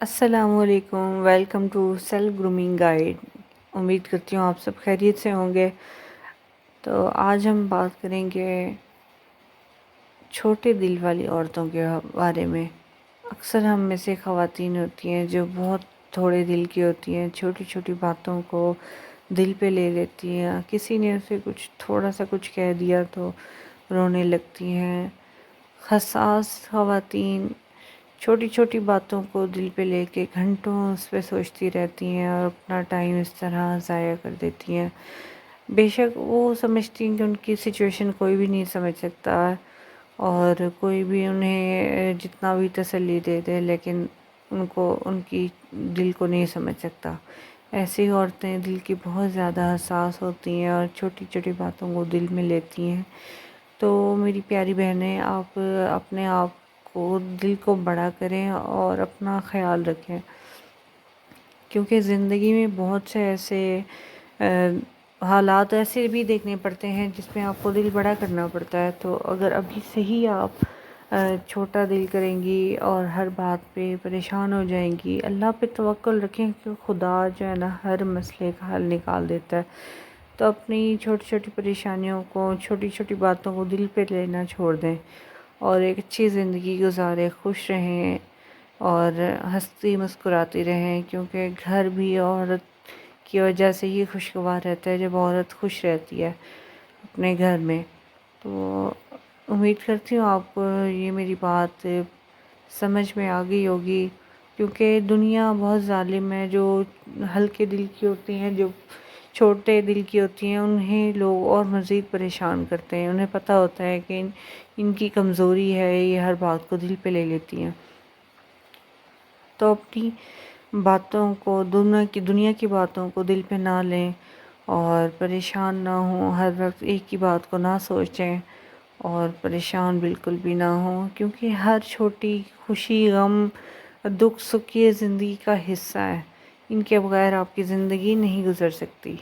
السلام علیکم، welcome to self grooming guide. امید کرتی ہوں آپ سب خیریت سے ہوں گے۔ تو آج ہم بات کریں گے چھوٹے دل والی عورتوں کے بارے میں۔ اکثر ہم میں سے خواتین ہوتی ہیں جو بہت تھوڑے دل کی ہوتی ہیں، چھوٹی چھوٹی باتوں کو دل پہ لے لیتی ہیں۔ کسی نے اسے تھوڑا سا کچھ کہہ دیا تو رونے لگتی ہیں۔ حساس خواتین چھوٹی چھوٹی باتوں کو دل پہ لے کے گھنٹوں اس پہ سوچتی رہتی ہیں اور اپنا ٹائم اس طرح ضائع کر دیتی ہیں۔ بے شک وہ سمجھتی ہیں کہ ان کی سچویشن کوئی بھی نہیں سمجھ سکتا اور کوئی بھی انہیں جتنا بھی تسلی دے دے، لیکن ان کی دل کو نہیں سمجھ سکتا۔ ایسی عورتیں دل کی بہت زیادہ حساس ہوتی ہیں اور چھوٹی چھوٹی باتوں کو دل میں لیتی ہیں۔ تو میری پیاری بہنیں، آپ اپنے آپ کو دل کو بڑا کریں اور اپنا خیال رکھیں، کیونکہ زندگی میں بہت سے ایسے حالات ایسے بھی دیکھنے پڑتے ہیں جس میں آپ کو دل بڑا کرنا پڑتا ہے۔ تو اگر ابھی سے ہی آپ چھوٹا دل کریں گی اور ہر بات پہ پریشان ہو جائیں گی، اللہ پہ توکل رکھیں کہ خدا جو ہے نا ہر مسئلے کا حل نکال دیتا ہے۔ تو اپنی چھوٹی چھوٹی پریشانیوں کو، چھوٹی چھوٹی باتوں کو دل پہ لینا چھوڑ دیں اور ایک اچھی زندگی گزاریں، خوش رہیں اور ہنستی مسکراتی رہیں، کیونکہ گھر بھی عورت کی وجہ سے ہی خوشگوار رہتا ہے جب عورت خوش رہتی ہے اپنے گھر میں۔ تو امید کرتی ہوں آپ کو یہ میری بات سمجھ میں آ گئی ہوگی، کیونکہ دنیا بہت ظالم ہے۔ جو ہلکے دل کی ہوتی ہیں، جو چھوٹے دل کی ہوتی ہیں، انہیں لوگ اور مزید پریشان کرتے ہیں۔ انہیں پتہ ہوتا ہے کہ ان کی کمزوری ہے، یہ ہر بات کو دل پہ لے لیتی ہیں۔ تو اپنی باتوں کو، دنیا کی باتوں کو دل پہ نہ لیں اور پریشان نہ ہوں، ہر وقت ایک ہی بات کو نہ سوچیں اور پریشان بالکل بھی نہ ہوں، کیونکہ ہر چھوٹی خوشی، غم، دکھ سکھ یہ زندگی کا حصہ ہے۔ ان کے بغیر آپ کی زندگی نہیں گزر سکتی۔